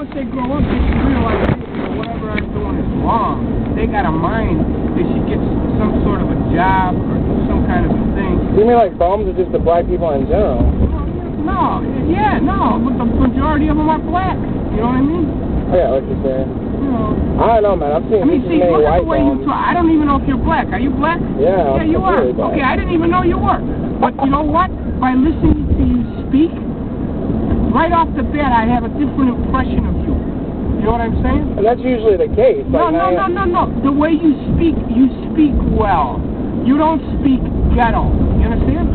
once they grow up, they should realize whatever I'm doing is wrong. They got a mind. They should get some sort of a job or do some kind of a thing. You mean like bums or just the black people in general? No, but the majority of them are black. You know what I mean? Oh, yeah, what you're saying. You know. I don't know, man. I've seen see, many look at white the way bums. you talk. I don't even know if you're black. Are you black? Yeah, you are. Black. Okay, I didn't even know you were. But you know what? By listening to you speak, right off the bat, I have a different impression of you. You know what I'm saying? And that's usually the case. No. The way you speak well. You don't speak ghetto. You understand?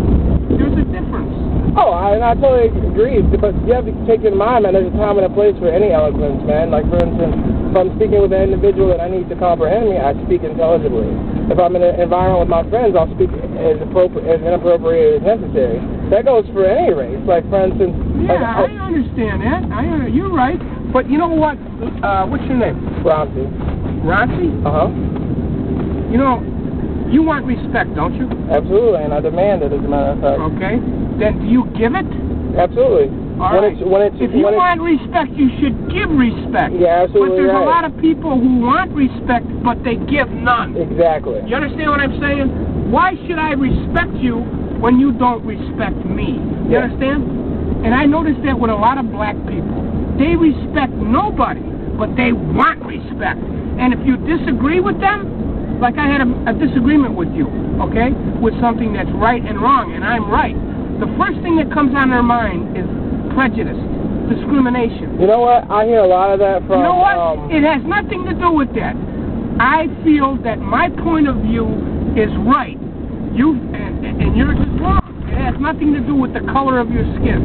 There's a difference. Oh, I totally agree. But you have to take in mind, man, there's a time and a place for any eloquence, man. Like, for instance, if I'm speaking with an individual that I need to comprehend me, I speak intelligibly. If I'm in an environment with my friends, I'll speak as inappropriate as necessary. That goes for any race. Like, for instance... Yeah, I understand that. You're right. But you know what? What's your name? Ronci. Ronci? Uh-huh. You know, you want respect, don't you? Absolutely, and I demand it, as a matter of fact. Okay. Then do you give it? Absolutely. All right. If you want respect, you should give respect. Yeah, absolutely. But there's right. a lot of people who want respect, but they give none. Exactly. You understand what I'm saying? Why should I respect you when you don't respect me? You understand? And I noticed that with a lot of black people. They respect nobody, but they want respect. And if you disagree with them, like I had a disagreement with you, okay, with something that's right and wrong, and I'm right, the first thing that comes on their mind is prejudice, discrimination. You know what? I hear a lot of that from... You know what? It has nothing to do with that. I feel that my point of view is right. And yours is wrong. It has nothing to do with the color of your skin.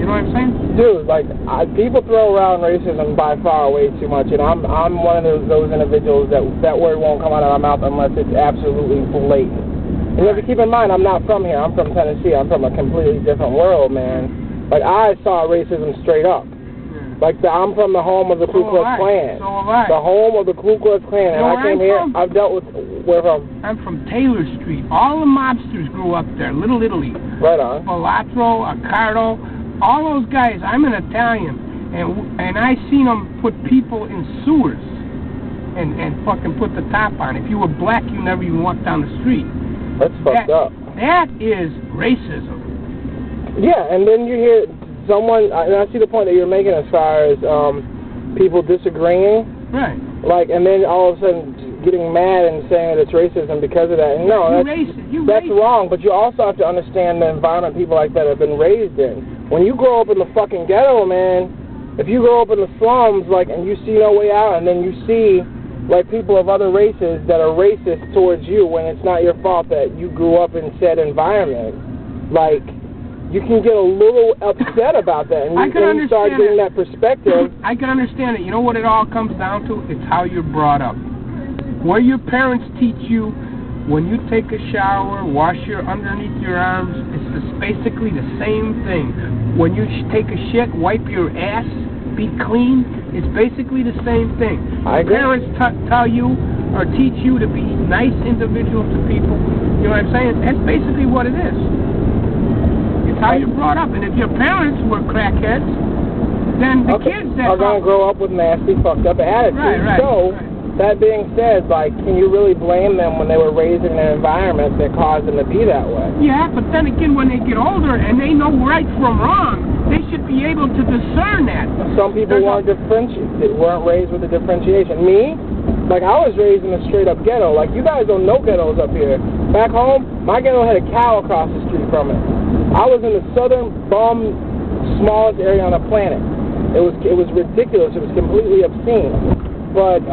You know what I'm saying? Dude, like, people throw around racism by far way too much, and I'm one of those individuals that word won't come out of my mouth unless it's absolutely blatant. And you have to keep in mind, I'm not from here. I'm from Tennessee. I'm from a completely different world, man. Like, I saw racism straight up. Like, I'm from the home of the Ku Klux Klan. So am I. The home of the Ku Klux Klan. And I came here, I've dealt with, where from? I'm from Taylor Street. All the mobsters grew up there. Little Italy. Right on. Balatro, Accardo, all those guys. I'm an Italian. And I seen them put people in sewers and fucking put the top on. If you were black, you never even walked down the street. That's fucked up. That is racism. Yeah, and then you hear someone, and I see the point that you're making as far as people disagreeing. Right. Like, and then all of a sudden getting mad and saying that it's racism because of that. And no, that's wrong, but you also have to understand the environment people like that have been raised in. When you grow up in the fucking ghetto, man, if you grow up in the slums, like, and you see no way out, and then you see like people of other races that are racist towards you when it's not your fault that you grew up in said environment, like, you can get a little upset about that, and you start getting that perspective. I can understand it. You know what it all comes down to? It's how you're brought up. Where your parents teach you, when you take a shower, wash your underneath your arms, it's basically the same thing. When you take a shit, wipe your ass, be clean, it's basically the same thing. Parents tell you or teach you to be nice individuals to people. You know what I'm saying? That's basically what it is. It's how you're brought up. And if your parents were crackheads, then the kids that are going to grow up with nasty, fucked up attitudes. Right. That being said, like, can you really blame them when they were raised in an environment that caused them to be that way? Yeah, but then again, when they get older and they know right from wrong, they should be able to discern that. Some people weren't raised with the differentiation. Me, like, I was raised in a straight-up ghetto. Like, you guys don't know ghettos up here. Back home, my ghetto had a cow across the street from it. I was in the southern bum, smallest area on the planet. It was ridiculous. It was completely obscene. But,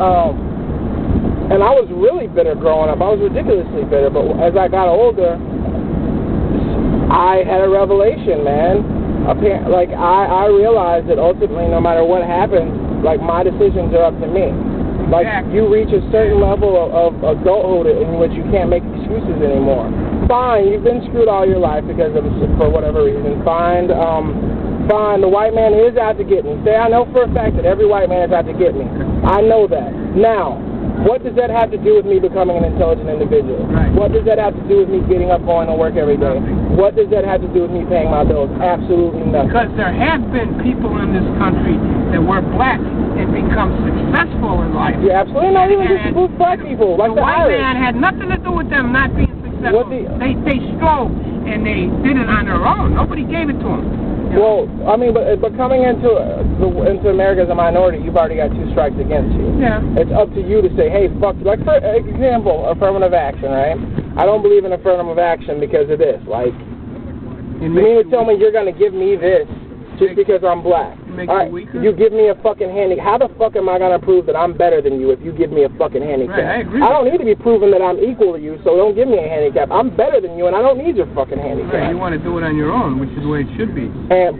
and I was really bitter growing up. I was ridiculously bitter. But as I got older, I had a revelation, man. Like, I realized that ultimately, no matter what happens, like, my decisions are up to me. Like, you reach a certain level of adulthood in which you can't make excuses anymore. Fine, you've been screwed all your life because of, for whatever reason. Fine, the white man is out to get me. Say, I know for a fact that every white man is out to get me. I know that. Now, What does that have to do with me becoming an intelligent individual? Right. What does that have to do with me getting up, going to work every day? Nothing. What does that have to do with me paying my bills? Absolutely nothing. Because there have been people in this country that were black and become successful in life. Yeah, absolutely. Not even just black people, like the white Irish. man had nothing to do with them not being successful. They strove and they did it on their own. Nobody gave it to them. Well, I mean, but coming into America as a minority, you've already got 2 strikes against you. Yeah. It's up to you to say, hey, fuck. Like, for example, affirmative action, right? I don't believe in affirmative action because of this. Like, you mean to tell me you're going to give me this just because I'm black? All right, you give me a fucking handicap. How the fuck am I going to prove that I'm better than you if you give me a fucking handicap? Right, I agree. I don't need to be proven that I'm equal to you, so don't give me a handicap. I'm better than you, and I don't need your fucking handicap. Right, you want to do it on your own, which is the way it should be.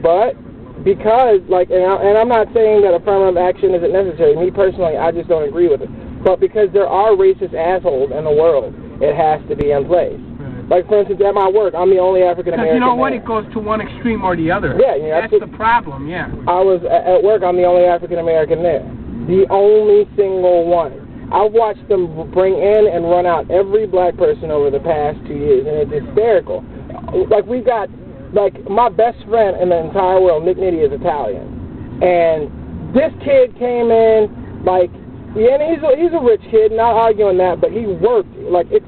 But because, like, and I'm not saying that affirmative action isn't necessary. Me personally, I just don't agree with it. But because there are racist assholes in the world, it has to be in place. Like, for instance, at my work, I'm the only African-American. Because you know what? man. It goes to one extreme or the other. Yeah, that's the problem, yeah. I was at work, I'm the only African-American there. The only single one. I've watched them bring in and run out every black person over the past 2 years, and it's hysterical. Like, we've got, like, my best friend in the entire world, Nick Nitti, is Italian. And this kid came in, like, yeah, and he's a rich kid, not arguing that, but he worked,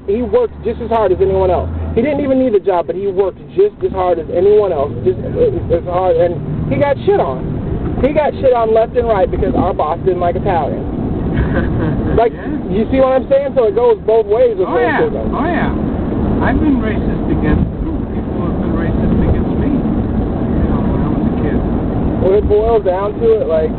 he worked just as hard as anyone else. He didn't even need a job, but he worked just as hard as anyone else, just as hard, and he got shit on. He got shit on left and right because our boss didn't like Italians. Like, you see what I'm saying? So it goes both ways with racism. Oh, yeah. I've been racist against people have been racist against me, when I was a kid. When it boils down to it, like,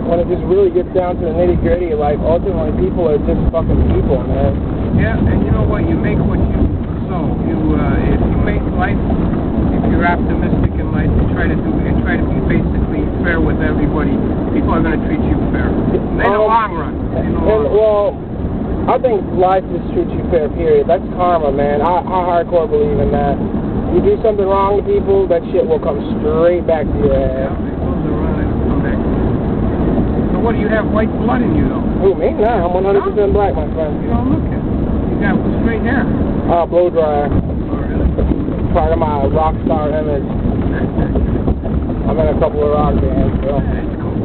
when it just really gets down to the nitty-gritty, like, ultimately people are just fucking people, man. Yeah, and you know what? You make what you sow. If you make life, if you're optimistic in life, you try to be basically fair with everybody, people are going to treat you fair. In the long run. Well, I think life just treats you fair, period. That's karma, man. I hardcore believe in that. You do something wrong to people, that shit will come straight back to your ass. Yeah, it goes around and come back. So what, do you have white blood in you, though? Who, me? Nah, I'm 100% black, my friend. You don't look it. You got straight hair. Blow dryer. Oh, really? Part of my rock star image. I'm in a couple of rock bands, so.